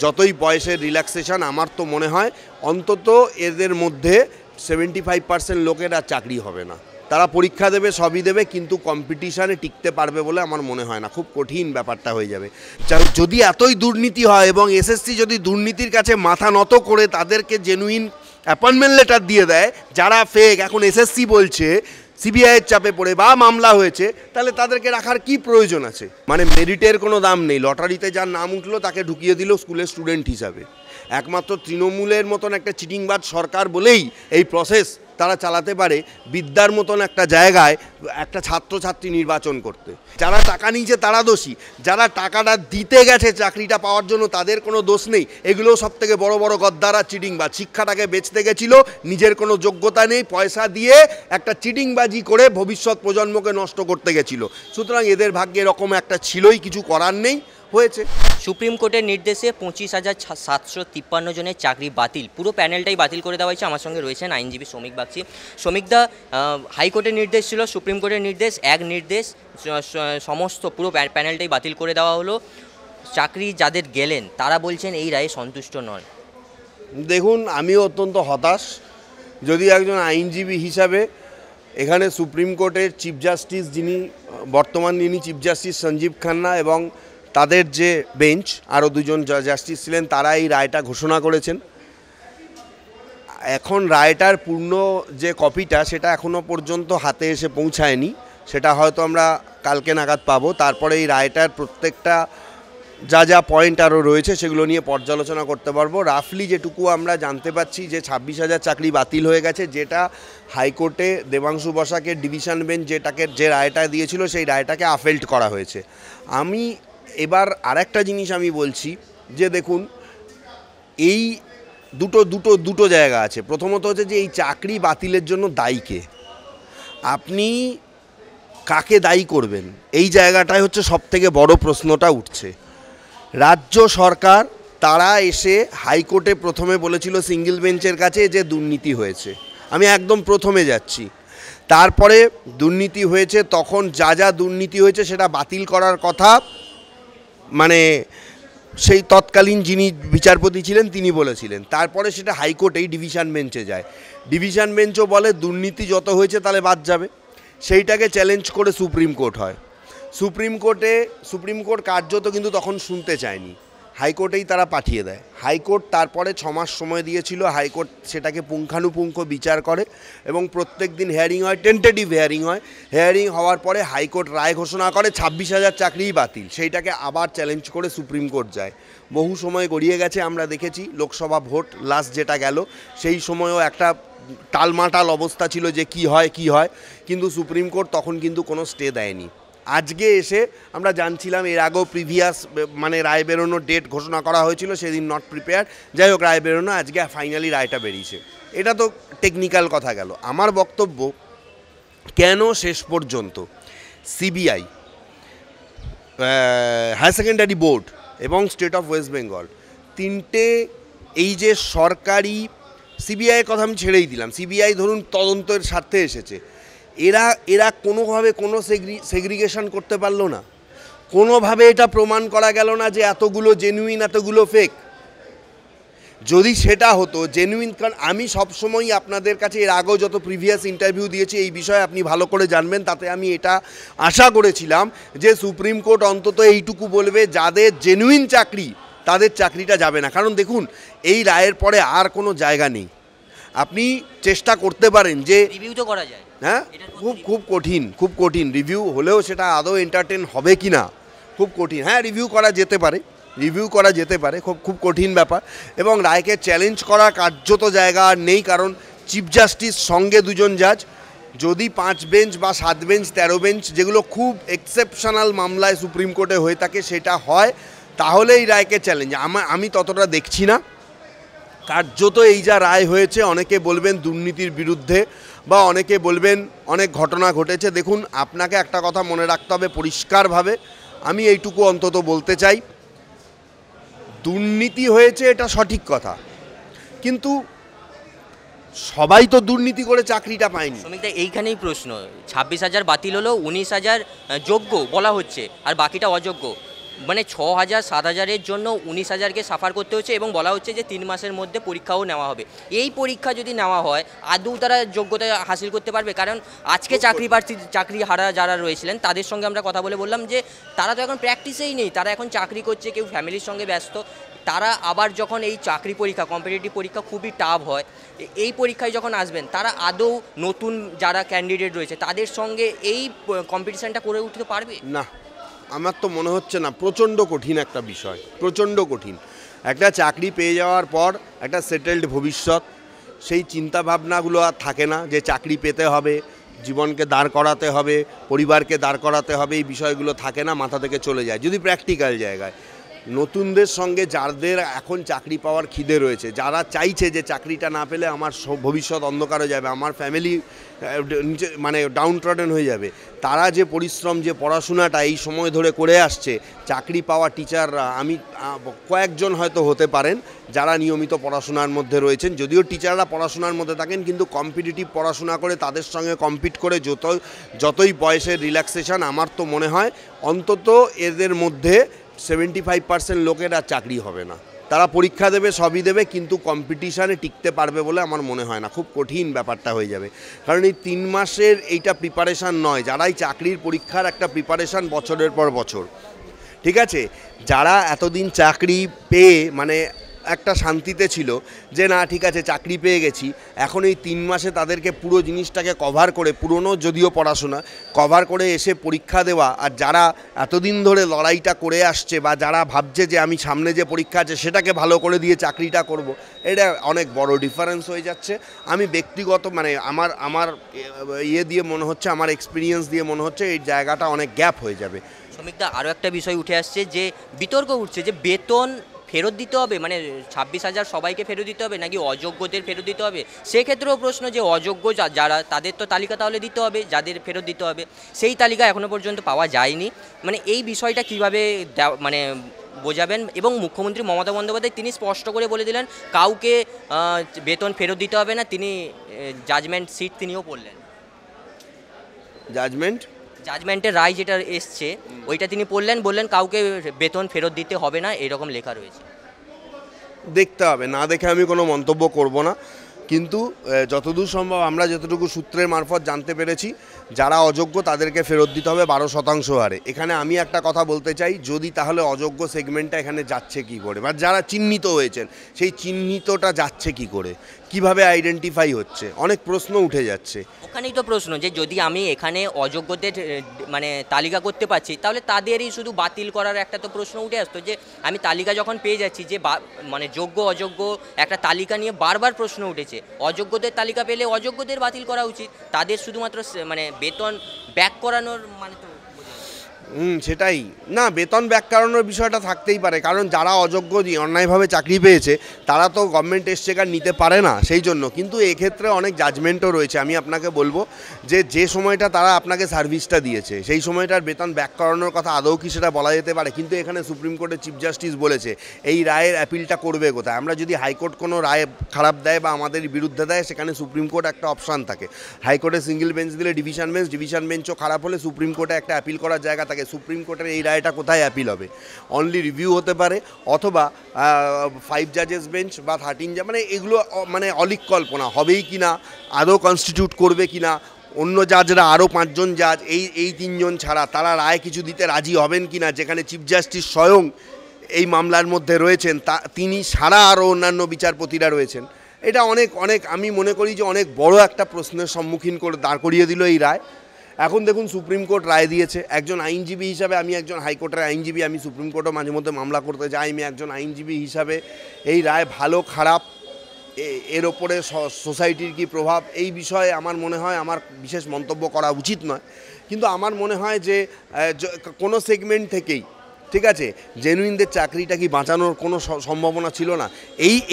যতই বয়সের রিল্যাক্সেশন, আমার তো মনে হয় অন্তত এদের মধ্যে 75% লোকের আর চাকরি হবে না। তারা পরীক্ষা দেবে, সবই দেবে, কিন্তু কম্পিটিশানে টিকতে পারবে বলে আমার মনে হয় না। খুব কঠিন ব্যাপারটা হয়ে যাবে যদি এতই দুর্নীতি হয় এবং এসএসসি যদি দুর্নীতির কাছে মাথা নত করে তাদেরকে জেনুইন অ্যাপয়েন্টমেন্ট লেটার দিয়ে দেয়, যারা ফেক এখন এসএসসি বলছে সিবিআইয়ের চাপে পড়ে বা মামলা হয়েছে, তাহলে তাদেরকে রাখার কি প্রয়োজন আছে? মানে মেরিটের কোনো দাম নেই, লটারিতে যার নাম উঠলো তাকে ঢুকিয়ে দিল স্কুলের স্টুডেন্ট হিসাবে। একমাত্র তৃণমূলের মতন একটা চিটিংবাজ সরকার বলেই এই প্রসেস তারা চালাতে পারে বিদ্যার মতন একটা জায়গায় একটা ছাত্রছাত্রী নির্বাচন করতে। যারা টাকা নিয়েছে তারা দোষী, যারা টাকাটা দিতে গেছে চাকরিটা পাওয়ার জন্য তাদের কোনো দোষ নেই। এগুলো সব থেকে বড় বড় গদ্দার আর চিটিংবাজ। শিক্ষাটাকে বেচতে গেছিল, নিজের কোনো যোগ্যতা নেই, পয়সা দিয়ে একটা চিটিংবাজি করে ভবিষ্যৎ প্রজন্মকে নষ্ট করতে গেছিল। সুতরাং এদের ভাগ্যে এরকম একটা ছিলই, কিছু করার নেই, হয়েছে। সুপ্রিম কোর্টের নির্দেশে 25,753 জনের চাকরি বাতিল, পুরো প্যানেলটাই বাতিল করে দেওয়া হয়েছে। আমার সঙ্গে রয়েছেন আইনজীবী শ্রমিক বাগচি। শ্রমিকদা, হাইকোর্টের নির্দেশ ছিল, সুপ্রিম কোর্টের নির্দেশ, এক নির্দেশ, সমস্ত পুরো প্যানেলটাই বাতিল করে দেওয়া হলো। চাকরি যাদের গেলেন তারা বলছেন এই রায়ে সন্তুষ্ট নয়। দেখুন, আমিও অত্যন্ত হতাশ। যদি একজন আইনজীবী হিসাবে এখানে সুপ্রিম কোর্টের চিফ জাস্টিস যিনি যিনি চিফ জাস্টিস সঞ্জীব খান্না এবং তাদের যে বেঞ্চ আরও দুজন জাস্টিস ছিলেন, তারা এই রায়টা ঘোষণা করেছেন। এখন রায়টার পূর্ণ যে কপিটা সেটা এখনও পর্যন্ত হাতে এসে পৌঁছায়নি, সেটা হয়তো আমরা কালকে নাগাদ পাবো। তারপরে এই রায়টার প্রত্যেকটা যা পয়েন্ট আরও রয়েছে সেগুলো নিয়ে পর্যালোচনা করতে পারবো। রাফলি যেটুকু আমরা জানতে পাচ্ছি যে 26,000 চাকরি বাতিল হয়ে গেছে, যেটা হাইকোর্টে দেবাংশু বসাকে ডিভিশন বেঞ্চ যে রায়টা দিয়েছিল সেই রায়টাকে আফেল্ট করা হয়েছে। আমি এবার আরেকটা জিনিস আমি বলছি যে দেখুন, এই দুটো জায়গা আছে। প্রথমত হচ্ছে যে এই চাকরি বাতিলের জন্য দায়ী কে, আপনি কাকে দায়ী করবেন, এই জায়গাটাই হচ্ছে সবথেকে বড় প্রশ্নটা উঠছে। রাজ্য সরকার তারা এসে হাইকোর্টে প্রথমে বলেছিল সিঙ্গেল বেঞ্চের কাছে যে দুর্নীতি হয়েছে, আমি একদম প্রথমে যাচ্ছি। তারপরে দুর্নীতি হয়েছে, তখন যা দুর্নীতি হয়েছে সেটা বাতিল করার কথা মানে সেই তৎকালীন যিনি বিচারপতি ছিলেন তিনি বলেছিলেন। তারপরে সেটা হাইকোর্টেই ডিভিশন বেঞ্চে যায়, ডিভিশন বেঞ্চও বলে দুর্নীতি যত হয়েছে তাহলে বাদ যাবে। সেইটাকে চ্যালেঞ্জ করে সুপ্রিম কোর্ট হয়। সুপ্রিম কোর্ট কার্যত কিন্তু তখন শুনতে চায়নি, হাইকোর্টেই তারা পাঠিয়ে দেয়। হাইকোর্ট তারপরে 6 মাস সময় দিয়েছিল, হাইকোর্ট সেটাকে পুঙ্খানুপুঙ্খ বিচার করে এবং প্রত্যেক দিন হেয়ারিং হয়, টেন্টেটিভ হেয়ারিং হয়। হেয়ারিং হওয়ার পরে হাইকোর্ট রায় ঘোষণা করে 26,000 চাকরিই বাতিল। সেইটাকে আবার চ্যালেঞ্জ করে সুপ্রিম কোর্ট যায়। বহু সময় গড়িয়ে গেছে, আমরা দেখেছি লোকসভা ভোট লাস্ট যেটা গেল সেই সময়ও একটা টালমাটাল অবস্থা ছিল যে কি হয়, কিন্তু সুপ্রিম কোর্ট তখন কিন্তু কোনো স্টে দেয়নি। আজকে এসে আমরা জানছিলাম, এর আগেও প্রিভিয়াস মানে রায় বেরোনোর ডেট ঘোষণা করা হয়েছিল, সেদিন নট প্রিপেয়ার। যাই হোক, রায় বেরোনো, আজকে ফাইনালি রায়টা বেরিয়েছে। এটা তো টেকনিক্যাল কথা গেল। আমার বক্তব্য, কেন শেষ পর্যন্ত সিবিআই, হায়ার সেকেন্ডারি বোর্ড এবং স্টেট অফ ওয়েস্ট বেঙ্গল তিনটে এই যে সরকারি, সিবিআইয়ের কথা আমি ছেড়েই দিলাম, সিবিআই ধরুন তদন্তের স্বার্থে এসেছে, এরা কোনোভাবে কোনো সেগ্রিগেশন করতে পারলো না, কোনোভাবে এটা প্রমাণ করা গেল না যে এতগুলো জেনুইন এতগুলো ফেক। যদি সেটা হতো জেনুইন, কারণ আমি সবসময়ই আপনাদের কাছে এর আগেও যত প্রিভিয়াস ইন্টারভিউ দিয়েছি এই বিষয়ে আপনি ভালো করে জানবেন, তাতে আমি এটা আশা করেছিলাম যে সুপ্রিম কোর্ট অন্তত এইটুকু বলবে যাদের জেনুইন চাকরি তাদের চাকরিটা যাবে না। কারণ দেখুন, এই রায়ের পরে আর কোনো জায়গা নেই। আপনি চেষ্টা করতে পারেন যে রিভিউ তো করা যায়, হ্যাঁ, খুব কঠিন রিভিউ হলেও সেটা আদৌ এন্টারটেন হবে কি না খুব কঠিন। হ্যাঁ, রিভিউ করা যেতে পারে, খুব কঠিন ব্যাপার। এবং রায়কে চ্যালেঞ্জ করার কার্যত জায়গা আর নেই, কারণ চিফ জাস্টিস সঙ্গে দুজন জাজ, যদি 5 বেঞ্চ বা 7 বেঞ্চ 13 বেঞ্চ যেগুলো খুব এক্সেপশনাল মামলায় সুপ্রিম কোর্টে হয়ে থাকে সেটা হয়, তাহলে এই রায়কে চ্যালেঞ্জ আমি ততটা দেখছি না। কার্যত এই যা রায় হয়েছে, অনেকে বলবেন দুর্নীতির বিরুদ্ধে বা অনেকে বলবেন অনেক ঘটনা ঘটেছে। দেখুন, আপনাকে একটা কথা মনে রাখতে হবে পরিষ্কারভাবে, আমি এইটুকু অন্তত বলতে চাই, দুর্নীতি হয়েছে এটা সঠিক কথা, কিন্তু সবাই তো দুর্নীতি করে চাকরিটা পায়নি। শ্রমিকদের এইখানেই প্রশ্ন, 26,000 বাতিল হলো, 19,000 যোগ্য বলা হচ্ছে আর বাকিটা অযোগ্য। মানে 6,000 7,000-এর জন্য 19,000-কে সাফার করতে হচ্ছে এবং বলা হচ্ছে যে 3 মাসের মধ্যে পরীক্ষাও নেওয়া হবে। এই পরীক্ষা যদি নেওয়া হয় আদৌ তারা যোগ্যতা হাসিল করতে পারবে? কারণ আজকে চাকরি হারা যারা রয়েছিলেন তাদের সঙ্গে আমরা কথা বলে বললাম যে তারা তো এখন প্র্যাকটিসেই নেই, তারা এখন চাকরি করছে, কেউ ফ্যামিলির সঙ্গে ব্যস্ত। তারা আবার যখন এই চাকরি পরীক্ষা, কম্পিটিটিভ পরীক্ষা খুবই টাফ হয়, এই পরীক্ষায় যখন আসবেন তারা আদৌ নতুন যারা ক্যান্ডিডেট রয়েছে তাদের সঙ্গে এই কম্পিটিশানটা করে উঠতে পারবে? না, আমার তো মনে হচ্ছে না। প্রচণ্ড কঠিন একটা বিষয়, প্রচণ্ড কঠিন। একটা চাকরি পেয়ে যাওয়ার পর একটা সেটেলড ভবিষ্যৎ, সেই চিন্তাভাবনাগুলো আর থাকে না যে চাকরি পেতে হবে, জীবনকে দাঁড় করাতে হবে, পরিবারকে দাঁড় করাতে হবে, এই বিষয়গুলো থাকে না, মাথা থেকে চলে যায়। যদি প্র্যাকটিক্যাল জায়গায় নতুনদের সঙ্গে যাদের এখন চাকরি পাওয়ার খিদে রয়েছে, যারা চাইছে যে চাকরিটা না পেলে আমার ভবিষ্যৎ অন্ধকার হয়ে যাবে, আমার ফ্যামিলি নিচে মানে ডাউন ট্রডেন হয়ে যাবে, তারা যে পরিশ্রম, যে পড়াশোনাটা এই সময় ধরে করে আসছে, চাকরি পাওয়া টিচাররা আমি কয়েকজন হয়তো হতে পারেন যারা নিয়মিত পড়াশোনার মধ্যে রয়েছেন। যদিও টিচাররা পড়াশোনার মধ্যে থাকেন, কিন্তু কম্পিটিটিভ পড়াশোনা করে তাদের সঙ্গে কম্পিট করে যতই বয়সের রিল্যাক্সেশন, আমার তো মনে হয় অন্তত এদের মধ্যে 75% লোকের আর চাকরি হবে না। তারা পরীক্ষা দেবে, সবই দেবে, কিন্তু কম্পিটিশানে টিকতে পারবে বলে আমার মনে হয় না। খুব কঠিন ব্যাপারটা হয়ে যাবে, কারণ এই 3 মাসের এইটা প্রিপারেশান নয়। যারাই চাকরির পরীক্ষার একটা প্রিপারেশান বছরের পর বছর, ঠিক আছে, যারা এতদিন চাকরি পেয়ে মানে একটা শান্তিতে ছিল যে না ঠিক আছে চাকরি পেয়ে গেছি, এখন এই 3 মাসে তাদেরকে পুরো জিনিসটাকে কভার করে, পুরনো যদিও পড়াশোনা কভার করে এসে পরীক্ষা দেওয়া, আর যারা এতদিন ধরে লড়াইটা করে আসছে বা যারা ভাবছে যে আমি সামনে যে পরীক্ষা আছে সেটাকে ভালো করে দিয়ে চাকরিটা করব, এটা অনেক বড় ডিফারেন্স হয়ে যাচ্ছে। আমি ব্যক্তিগত মানে আমার ইয়ে দিয়ে মনে হচ্ছে, আমার এক্সপিরিয়েন্স দিয়ে মনে হচ্ছে এই জায়গাটা অনেক গ্যাপ হয়ে যাবে। শ্রমিকদা, আরও একটা বিষয় উঠে আসছে যে বিতর্ক উঠছে যে বেতন ফেরত দিতে হবে, মানে 26,000 সবাইকে ফেরত দিতে হবে নাকি অযোগ্যদের ফেরত দিতে হবে? সেক্ষেত্রেও প্রশ্ন যে অযোগ্য যারা তাদের তো তালিকা তাহলে দিতে হবে, যাদের ফেরত দিতে হবে সেই তালিকা এখনও পর্যন্ত পাওয়া যায়নি। মানে এই বিষয়টা কীভাবে মানে বোঝাবেন? এবং মুখ্যমন্ত্রী মমতা বন্দ্যোপাধ্যায় তিনি স্পষ্ট করে বলে দিলেন কাউকে বেতন ফেরত দিতে হবে না, তিনি জাজমেন্ট সিট তিনিও পড়লেন। জাজমেন্টের রায় যেটা এসছে ওইটা তিনি বললেন কাউকে বেতন ফেরত দিতে হবে না, এরকম লেখা রয়েছে। দেখতে হবে, না দেখে আমি কোনো মন্তব্য করব না, কিন্তু যতদূর সম্ভব আমরা যতটুকু সূত্রের মারফত জানতে পেরেছি, যারা অযোগ্য তাদেরকে ফেরত দিতে হবে 12% হারে। এখানে আমি একটা কথা বলতে চাই, যদি তাহলে অযোগ্য সেগমেন্টটা এখানে যাচ্ছে কি করে, বা যারা চিহ্নিত হয়েছেন সেই চিহ্নিতটা যাচ্ছে কি করে, কিভাবে আইডেন্টিফাই হচ্ছে, অনেক প্রশ্ন উঠে যাচ্ছে। ওখানেই তো প্রশ্ন যে যদি আমি এখানে অযোগ্যদের মানে তালিকা করতে পারছি, তাহলে তাদেরই শুধু বাতিল করার একটা তো প্রশ্ন উঠে আসতো যে আমি তালিকা যখন পেয়ে যাচ্ছি যে মানে যোগ্য অযোগ্য একটা তালিকা নিয়ে বারবার প্রশ্ন উঠেছে, অযোগ্যদের তালিকা পেলে অযোগ্যদের বাতিল করা উচিত, তাদের শুধুমাত্র মানে বেতন ব্যাক করানোর মানে তো সেটাই না, বেতন ব্যাক করানোর বিষয়টা থাকতেই পারে, কারণ যারা অযোগ্য অন্যায়ভাবে চাকরি পেয়েছে তারা তো গভর্নমেন্ট এক্সচেকার নিতে পারে না, সেই জন্য। কিন্তু এক্ষেত্রে অনেক জাজমেন্টও রয়েছে। আমি আপনাকে বলবো যে সময়টা তারা আপনাকে সার্ভিসটা দিয়েছে সেই সময়টার বেতন ব্যাক করানোর কথা আদৌ কি সেটা বলা যেতে পারে? কিন্তু এখানে সুপ্রিম কোর্টের চিফ জাস্টিস বলেছে এই রায়ের অ্যাপিলটা করবে কোথায়? আমরা যদি হাইকোর্ট কোনো রায় খারাপ দেয় বা আমাদের বিরুদ্ধে দেয়, সেখানে সুপ্রিম কোর্ট একটা অপশান থাকে। হাইকোর্টে সিঙ্গেল বেঞ্চ দিলে ডিভিশন বেঞ্চও খারাপ হলে সুপ্রিম কোর্টে একটা অ্যাপিল করার জায়গা থাকে। সুপ্রিম কোর্টের এই রায়টা কোথায় অ্যাপিল হবে? অনলি রিভিউ হতে পারে, অথবা 5 জাজেস বেঞ্চ বা 13 মানে এগুলো মানে অলিক কল্পনা, হবেই কি না, আদৌ কনস্টিটিউট করবে কি না, অন্য জাজরা আরও 5 জন জাজ এই 3 জন ছাড়া তারা রায় কিছু দিতে রাজি হবেন কি না, যেখানে চিফ জাস্টিস স্বয়ং এই মামলার মধ্যে রয়েছেন, তিনি ছাড়া আরও অন্যান্য বিচারপতিরা রয়েছেন। এটা অনেক আমি মনে করি যে অনেক বড় একটা প্রশ্নের সম্মুখীন করে দাঁড় করিয়ে দিল এই রায়। এখন দেখুন সুপ্রিম কোর্ট রায় দিয়েছে, একজন আইনজীবী হিসাবে, আমি একজন হাইকোর্টের আইনজীবী, আমি সুপ্রিম কোর্টও মাঝে মধ্যে মামলা করতে যাই, আমি একজন আইনজীবী হিসাবে এই রায় ভালো খারাপ এর ওপরে সোসাইটির কী প্রভাব, এই বিষয়ে আমার মনে হয় আমার বিশেষ মন্তব্য করা উচিত নয়। কিন্তু আমার মনে হয় যে কোনো সেগমেন্ট থেকেই, ঠিক আছে, জেনুইনদের চাকরিটা কি বাঁচানোর কোনো সম্ভাবনা ছিল না?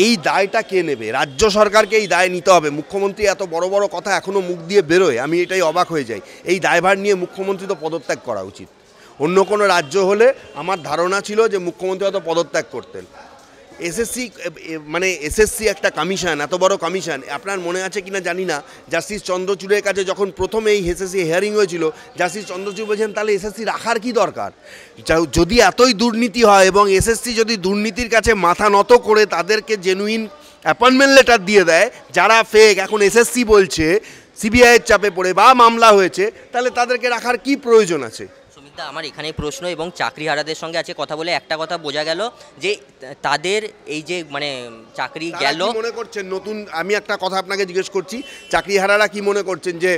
এই দায়টা কে নেবে? রাজ্য সরকারকে এই দায় নিতে হবে। মুখ্যমন্ত্রী এত বড় বড় কথা এখনও মুখ দিয়ে বেরোয়, আমি এটাই অবাক হয়ে যাই। এই দায়ভার নিয়ে মুখ্যমন্ত্রী তো পদত্যাগ করা উচিত। অন্য কোনো রাজ্য হলে আমার ধারণা ছিল যে মুখ্যমন্ত্রী হয়তো পদত্যাগ করতেন। এসএসসি মানে এসএসসি একটা কমিশন, এত বড় কমিশন, আপনার মনে আছে কিনা জানি না, জাস্টিস চন্দ্রচূড়ের কাছে যখন প্রথম এই এসএসসি হিয়ারিং হয়েছিল, জাস্টিস চন্দ্রচূড় বলছেন তাহলে এসএসসি রাখার কি দরকার, যদি এতই দুর্নীতি হয় এবং এসএসসি যদি দুর্নীতির কাছে মাথা নত করে তাদেরকে জেনুইন অ্যাপয়েন্টমেন্ট লেটার দিয়ে দেয়, যারা ফেক এখন এসএসসি বলছে সিবিআইয়ের চাপে পড়ে বা মামলা হয়েছে, তাহলে তাদেরকে রাখার কি প্রয়োজন আছে? সুমিতদা, আমার এখানে প্রশ্ন, এবং চাকরিহারাদের সঙ্গে আছে কথা বলে একটা কথা বোঝা গেল যে তাদের এই যে মানে চাকরি গেল, মনে করছেন নতুন, আমি একটা কথা আপনাকে জিজ্ঞেস করছি, চাকরিহারারা কি মনে করছেন যে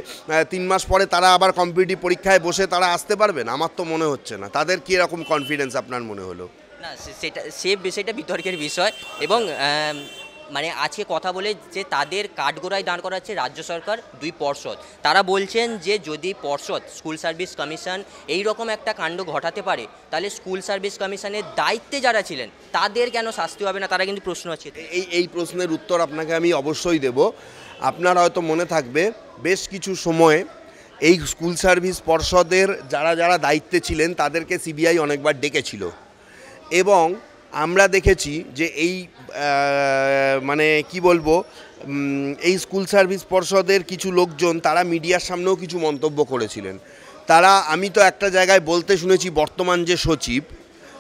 3 মাস পরে তারা আবার কম্পিটিটিভ পরীক্ষায় বসে তারা আসতে পারবেন? আমার তো মনে হচ্ছে না। তাদের কি এরকম কনফিডেন্স আপনার মনে হলো? না সে বিষয়টা বিতর্কের বিষয়। এবং মানে আজকে কথা বলে যে তাদের কাঠগোড়ায় দাঁড় করাচ্ছে রাজ্য সরকার, 2 পর্ষদ। তারা বলছেন যে যদি পর্ষদ, স্কুল সার্ভিস কমিশন এই রকম একটা কাণ্ড ঘটাতে পারে, তাহলে স্কুল সার্ভিস কমিশনের দায়িত্বে যারা ছিলেন তাদের কেন শাস্তি হবে না? তারা কিন্তু প্রশ্ন আছে। এই প্রশ্নের উত্তর আপনাকে আমি অবশ্যই দেব। আপনার হয়তো মনে থাকবে বেশ কিছু সময়ে এই স্কুল সার্ভিস পর্ষদের যারা যারা দায়িত্বে ছিলেন তাদেরকে সিবিআই অনেকবার ডেকেছিল, এবং আমরা দেখেছি যে এই মানে কি বলবো, এই স্কুল সার্ভিস পর্ষদের কিছু লোকজন তারা মিডিয়ার সামনেও কিছু মন্তব্য করেছিলেন। তারা, আমি তো একটা জায়গায় বলতে শুনেছি, বর্তমান যে সচিব,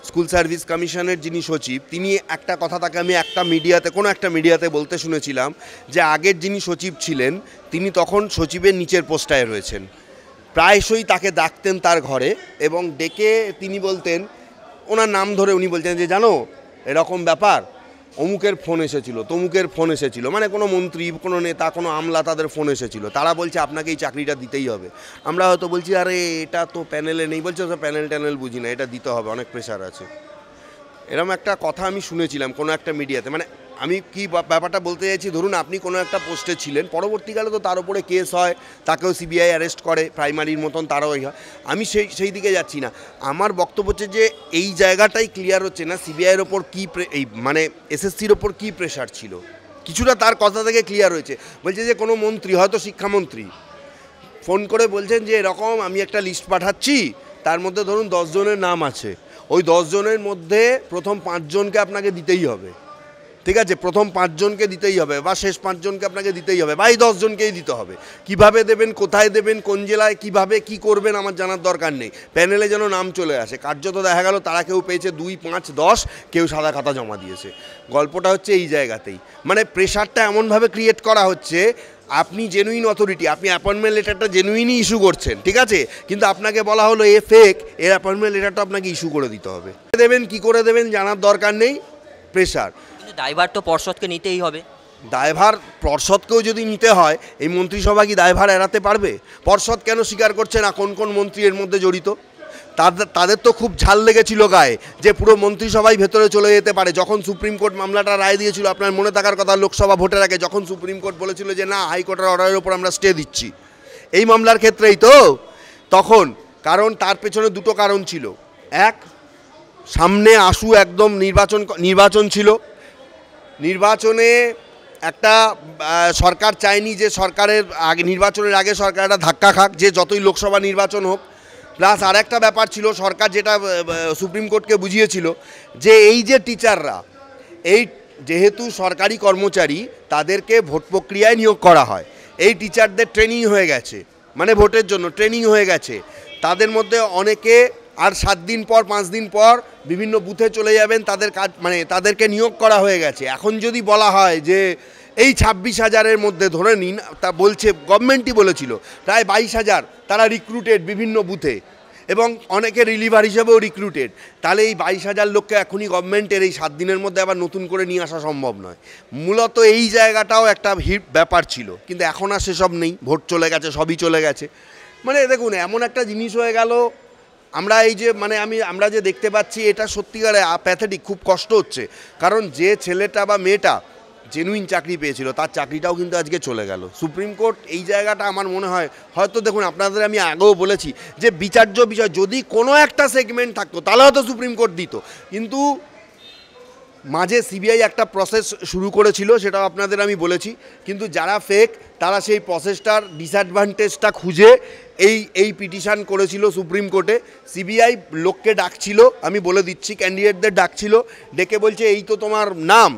স্কুল সার্ভিস কমিশনের যিনি সচিব, তিনি একটা কথা, তাকে আমি একটা মিডিয়াতে, কোনো একটা মিডিয়াতে বলতে শুনেছিলাম যে আগের যিনি সচিব ছিলেন তিনি তখন সচিবের নিচের পোস্টায় রয়েছেন, প্রায়শই তাকে ডাকতেন তার ঘরে, এবং ডেকে তিনি বলতেন, ওনার নাম ধরে উনি বলতেন যে জানো এরকম ব্যাপার, অমুকের ফোন এসেছিল, তমুকের ফোন এসেছিল, মানে কোনো মন্ত্রী, কোনো নেতা, কোনো আমলা, তাদের ফোন এসেছিল, তারা বলছে আপনাকে এই চাকরিটা দিতেই হবে। আমরা হয়তো বলছি আরে এটা তো প্যানেলে নেই, বলছে তো প্যানেল ট্যানেল বুঝি না, এটা দিতে হবে, অনেক প্রেশার আছে। এরকম একটা কথা আমি শুনেছিলাম কোনো একটা মিডিয়াতে। মানে আমি কি ব্যাপারটা বলতে চাইছি, ধরুন আপনি কোনো একটা পোস্টে ছিলেন, পরবর্তীকালে তো তার উপরে কেস হয়, তাকেও সিবিআই অ্যারেস্ট করে, প্রাইমারির মতন তারও হয়। আমি সেই দিকে যাচ্ছি না। আমার বক্তব্য হচ্ছে যে এই জায়গাটাই ক্লিয়ার হচ্ছে না সিবিআইয়ের ওপর কী, এই মানে এসএসসির ওপর কী প্রেশার ছিল। কিছুটা তার কথা থেকে ক্লিয়ার হয়েছে। বলছে যে কোনো মন্ত্রী, হয়তো শিক্ষামন্ত্রী, ফোন করে বলছেন যে এরকম আমি একটা লিস্ট পাঠাচ্ছি, তার মধ্যে ধরুন 10 জনের নাম আছে, ওই 10 জনের মধ্যে প্রথম 5 জনকে আপনাকে দিতেই হবে, ঠিক আছে, প্রথম 5 জনকে দিতেই হবে, বা শেষ 5 জনকে আপনাকে দিতেই হবে, বা এই 10 জনকেই দিতে হবে। কিভাবে দেবেন, কোথায় দেবেন, কোন জেলায় কিভাবে কি করবেন আমার জানার দরকার নেই, প্যানেলে যেন নাম চলে আসে। কার্যত দেখা গেল তারা কেউ পেয়েছে 2, 5, 10, কেউ সাদা খাতা জমা দিয়েছে। গল্পটা হচ্ছে এই জায়গাতেই, মানে প্রেশারটা এমনভাবে ক্রিয়েট করা হচ্ছে, আপনি জেনুইন অথরিটি, আপনি অ্যাপয়েন্টমেন্ট লেটারটা জেনুইনই ইস্যু করছেন, ঠিক আছে, কিন্তু আপনাকে বলা হলো এ ফেক, এর অ্যাপয়েন্টমেন্ট লেটারটা আপনাকে ইস্যু করে দিতে হবে। দেবেন কি করে দেবেন জানার দরকার নেই, প্রেশার। কিন্তু দায়ভার তো পর্ষদকে নিতেই হবে। দায়ভার পর্ষদকেও যদি নিতে হয়, এই মন্ত্রিসভা কি দায়ভার এড়াতে পারবে? পর্ষদ কেন স্বীকার করছে না কোন কোন মন্ত্রী এর মধ্যে জড়িত? তাদের তো খুব ঝাল লেগেছিল গায়ে যে পুরো মন্ত্রিসভাই ভেতরে চলে যেতে পারে। যখন সুপ্রিম কোর্ট মামলাটা রায় দিয়েছিল, আপনার মনে থাকার কথা, লোকসভা ভোটের আগে, যখন সুপ্রিম কোর্ট বলেছিল যে না, হাইকোর্টের অর্ডারের উপর আমরা স্টে দিচ্ছি, এই মামলার ক্ষেত্রেই তো তখন, কারণ তার পেছনে 2টো কারণ ছিল। এক, সামনে আসু একদম নির্বাচন ছিল, নির্বাচনে একটা সরকার চায়নি যে সরকারের আগে, নির্বাচনের আগে সরকার একটা ধাক্কা খাক, যে যতই লোকসভা নির্বাচন হোক। প্লাস আর একটা ব্যাপার ছিল, সরকার যেটা সুপ্রিম কোর্টকে বুঝিয়েছিল যে এই যে টিচাররা, এই যেহেতু সরকারি কর্মচারী, তাদেরকে ভোট প্রক্রিয়ায় নিয়োগ করা হয়, এই টিচারদের ট্রেনিং হয়ে গেছে, মানে ভোটের জন্য ট্রেনিং হয়ে গেছে, তাদের মধ্যে অনেকে আর 7 দিন পর 5 দিন পর বিভিন্ন বুথে চলে যাবেন, তাদের কাজ, মানে তাদেরকে নিয়োগ করা হয়ে গেছে। এখন যদি বলা হয় যে এই 26,000-এর মধ্যে ধরে নিন, তা বলছে গভর্নমেন্টই বলেছিল প্রায় 22,000 তারা রিক্রুটেড বিভিন্ন বুথে, এবং অনেকে রিলিভার হিসেবেও রিক্রুটেড, তাহলে এই 22,000 লোককে এখনই গভর্নমেন্টের এই 7 দিনের মধ্যে আবার নতুন করে নিয়ে আসা সম্ভব নয়। মূলত এই জায়গাটাও একটা হিট ব্যাপার ছিল, কিন্তু এখন আর সেসব নেই, ভোট চলে গেছে, সবই চলে গেছে। মানে দেখুন এমন একটা জিনিস হয়ে গেল, আমরা এই যে মানে আমরা যে দেখতে পাচ্ছি, এটা সত্যিকারে প্যাথেটিক, খুব কষ্ট হচ্ছে। কারণ যে ছেলেটা বা মেয়েটা জেনুইন চাকরি পেয়েছিল, তার চাকরিটাও কিন্তু আজকে চলে গেল। সুপ্রিম কোর্ট এই জায়গাটা আমার মনে হয়, হয়তো দেখুন আপনাদের আমি আগেও বলেছি যে বিচার্য বিষয় যদি কোনো একটা সেগমেন্ট থাকতো তাহলে হয়তো সুপ্রিম কোর্ট দিত, কিন্তু মাঝে সিবিআই একটা প্রসেস শুরু করেছিল, সেটাও আপনাদের আমি বলেছি, কিন্তু যারা ফেক তারা সেই প্রসেসটার ডিসঅ্যাডভান্টেজটা খুঁজে এই পিটিশান করেছিল সুপ্রিম কোর্টে। সিবিআই লোককে ডাকছিল, আমি বলে দিচ্ছি, ক্যান্ডিডেটদের ডাকছিল, ডেকে বলছে এই তো তোমার নাম,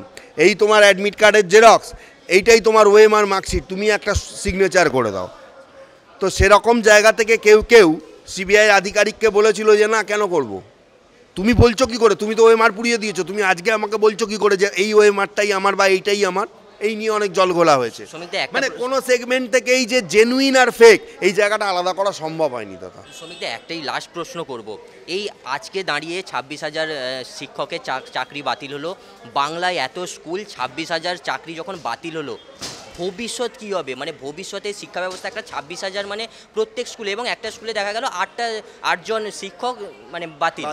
এই তোমার অ্যাডমিট কার্ডের জেরক্স, এইটাই তোমার ওএমআর মার্কশিট, তুমি একটা সিগনেচার করে দাও। তো সেরকম জায়গা থেকে কেউ সিবিআই আধিকারিককে বলেছিল যে না, কেন করব, তুমি বলছো কি করে, তুমি তো ওএমআর পুড়িয়ে দিয়েছো, তুমি আজকে আমাকে বলছো কি করে যে এই ওএমআরটাই আমার বা এইটাই আমার। এই নিয়ে অনেক জলঘোলা হয়েছে, মানে কোনো সেগমেন্ট থেকেই যে জেনুইন আর ফেক এই জায়গাটা আলাদা করা সম্ভব হয়নি দাদা। শ্রমিকদের একটাই লাস্ট প্রশ্ন করব, এই আজকে দাঁড়িয়ে 26,000 শিক্ষকের চাকরি বাতিল হলো, বাংলায় এত স্কুল, 26,000 চাকরি যখন বাতিল হলো, ভবিষ্যৎ কী হবে? মানে ভবিষ্যতে শিক্ষা ব্যবস্থা একটা 26,000 মানে প্রত্যেক স্কুলে, এবং একটা স্কুলে দেখা গেল 8জন শিক্ষক মানে বাতিল।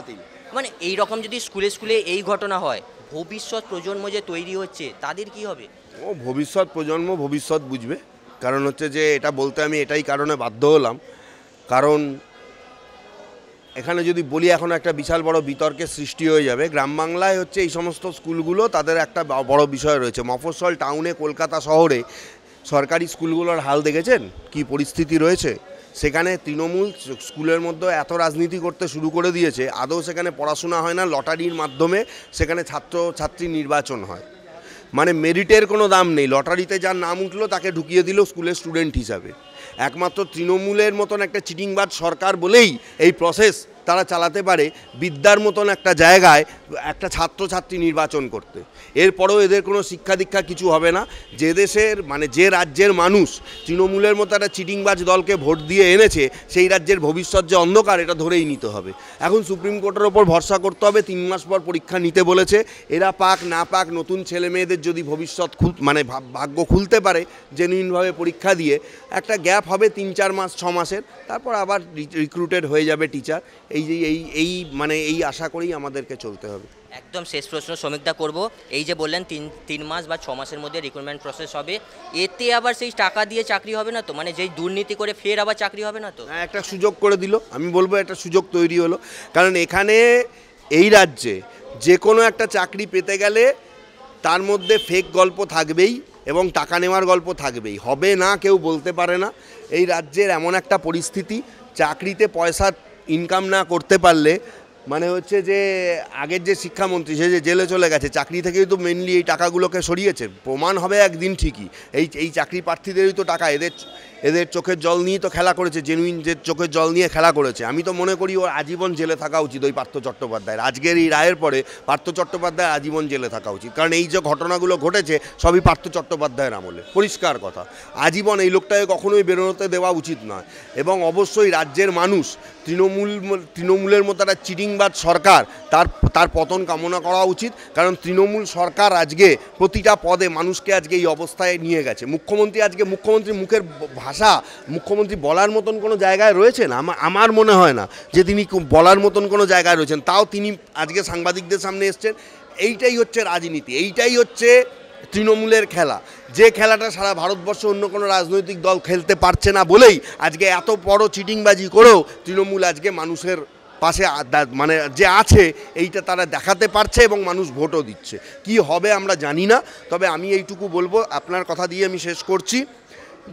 মানে এই রকম যদি স্কুলে স্কুলে এই ঘটনা হয়, ভবিষ্যৎ প্রজন্ম যে তৈরি হচ্ছে তাদের কি হবে? ও ভবিষ্যৎ প্রজন্ম ভবিষ্যৎ বুঝবে। কারণ হচ্ছে যে এটা বলতে আমি এটাই কারণে বাধ্য হলাম, কারণ এখানে যদি বলি এখন একটা বিশাল বড় বিতর্কের সৃষ্টি হয়ে যাবে। গ্রাম বাংলায় হচ্ছে এই সমস্ত স্কুলগুলো তাদের একটা বড় বিষয় রয়েছে। মফস্বল টাউনে কলকাতা শহরে সরকারি স্কুলগুলোর হাল দেখেছেন কি পরিস্থিতি রয়েছে? সেখানে তৃণমূল স্কুলের মধ্যে এত রাজনীতি করতে শুরু করে দিয়েছে, আদৌ সেখানে পড়াশোনা হয় না, লটারির মাধ্যমে সেখানে ছাত্রছাত্রী নির্বাচন হয়। মানে মেরিটের কোনো দাম নেই, লটারিতে যার নাম উঠলো তাকে ঢুকিয়ে দিল স্কুলের স্টুডেন্ট হিসাবে। একমাত্র তৃণমূলের মতন একটা চিটিংবাজ সরকার বলেই এই প্রসেস তারা চালাতে পারে বিদ্যার মতন একটা জায়গায় একটা ছাত্রছাত্রী নির্বাচন করতে। এরপরেও এদের কোনো শিক্ষা দীক্ষা কিছু হবে না। যে দেশের মানে যে রাজ্যের মানুষ তৃণমূলের মতো একটা চিটিংবাজ দলকে ভোট দিয়ে এনেছে, সেই রাজ্যের ভবিষ্যৎ যে অন্ধকার এটা ধরেই নিতে হবে। এখন সুপ্রিম কোর্টের ওপর ভরসা করতে হবে। 3 মাস পর পরীক্ষা নিতে বলেছে, এরা পাক না পাক, নতুন ছেলে মেয়েদের যদি ভবিষ্যৎ মানে ভাগ্য খুলতে পারে জেনুইনভাবে পরীক্ষা দিয়ে, একটা গ্যাপ হবে 3-4 মাস 6 মাসের, তারপর আবার রিক্রুটেড হয়ে যাবে টিচার। এই আশা করেই আমাদেরকে চলতে হবে। একদম শেষ প্রশ্ন শ্রমিকদা করব, এই যে বললেন 3 মাস বা 6 মাসের মধ্যে রিক্রুটমেন্ট প্রসেস হবে, এতে আবার সেই টাকা দিয়ে চাকরি হবে না তো? মানে যেই দুর্নীতি করে ফের আবার চাকরি হবে না তো? একটা সুযোগ করে দিল, আমি বলবো একটা সুযোগ তৈরি হলো। কারণ এখানে এই রাজ্যে যে কোনো একটা চাকরি পেতে গেলে তার মধ্যে ফেক গল্প থাকবেই এবং টাকা নেওয়ার গল্প থাকবেই, হবে না কেউ বলতে পারে না। এই রাজ্যের এমন একটা পরিস্থিতি, চাকরিতে পয়সা ইনকাম না করতে পারলে মানে হচ্ছে যে আগের যে শিক্ষামন্ত্রী সে যে জেলে চলে গেছে, চাকরি থেকেই তো মেনলি এই টাকাগুলোকে সরিয়েছে। প্রমাণ হবে একদিন ঠিকই, এই চাকরি প্রার্থীদেরই তো টাকা, এদের চোখের জল নিয়েই তো খেলা করেছে, জেনুইন যে চোখের জল নিয়ে খেলা করেছে। আমি তো মনে করি ওর আজীবন জেলে থাকা উচিত ওই পার্থ চট্টোপাধ্যায়ের। আজকের এই রায়ের পরে পার্থ চট্টোপাধ্যায় আজীবন জেলে থাকা উচিত, কারণ এই যে ঘটনাগুলো ঘটেছে সবই পার্থ চট্টোপাধ্যায়ের আমলে, পরিষ্কার কথা। আজীবন এই লোকটাকে কখনোই বেরোতে দেওয়া উচিত নয়। এবং অবশ্যই রাজ্যের মানুষ তৃণমূলের মতো একটা চিটিংবাজ সরকার তার পতন কামনা করা উচিত। কারণ তৃণমূল সরকার আজকে প্রতিটা পদে মানুষকে আজকে এই অবস্থায় নিয়ে গেছে। মুখ্যমন্ত্রীর মুখের ভাষা, মুখ্যমন্ত্রী বলার মতন কোনো জায়গায় রয়েছেন? আমার মনে হয় না যে তিনি বলার মতন কোনো জায়গায় রয়েছেন। তাও তিনি আজকে সাংবাদিকদের সামনে এসছেন। এইটাই হচ্ছে রাজনীতি, এইটাই হচ্ছে তৃণমূলের খেলা, যে খেলাটা সারা ভারতবর্ষ অন্য কোনো রাজনৈতিক দল খেলতে পারছে না বলেই আজকে এত বড় চিটিংবাজি করেও তৃণমূল আজকে মানুষের পাশে মানে যে আছে এইটা তারা দেখাতে পারছে এবং মানুষ ভোটও দিচ্ছে। কি হবে আমরা জানি না, তবে আমি এইটুকু বলবো, আপনার কথা দিয়ে আমি শেষ করছি,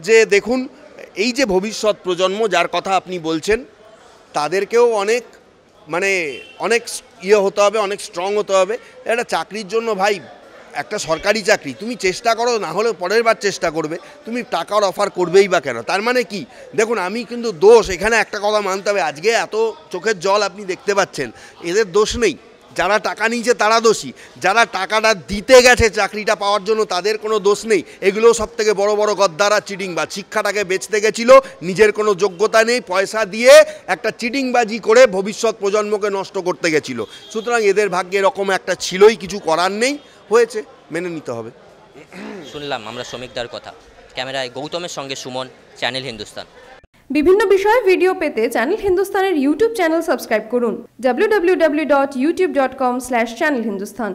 যে দেখুন এই যে ভবিষ্যৎ প্রজন্ম যার কথা আপনি বলছেন, তাদেরকেও অনেক হতে হবে, অনেক স্ট্রং হতে হবে। একটা চাকরির জন্য ভাই, একটা সরকারি চাকরি তুমি চেষ্টা করো, না হলে পরের বার চেষ্টা করবে, তুমি টাকার অফার করবেই বা কেন? তার মানে কি? দেখুন আমি কিন্তু দোষ এখানে একটা কথা মানতে হবে, আজকে এত চোখের জল আপনি দেখতে পাচ্ছেন, এদের দোষ নেই। যারা টাকা নিয়েছে তারা দোষী, যারা টাকাটা দিতে গেছে চাকরিটা পাওয়ার জন্য তাদের কোনো দোষ নেই। এগুলো সব থেকে বড় বড় গদ্দার আর চিটিংবাজ। শিক্ষাটাকে বেচতে গেছিল, নিজের কোনো যোগ্যতা নেই, পয়সা দিয়ে একটা চিটিংবাজি করে ভবিষ্যৎ প্রজন্মকে নষ্ট করতে গেছিল। সুতরাং এদের ভাগ্যে এরকম একটা ছিলই, কিছু করার নেই, হয়েছে, মেনে নিতে হবে। শুনলাম আমরা শ্রমিকদার কথা। ক্যামেরায় গৌতমের সঙ্গে সুমন, চ্যানেল হিন্দুস্তান। বিভিন্ন বিষয়ে ভিডিও পেতে চ্যানেল হিন্দুস্তানের ইউটিউব চ্যানেল সাবস্ক্রাইব করুন www.youtube.com/channelhindustan।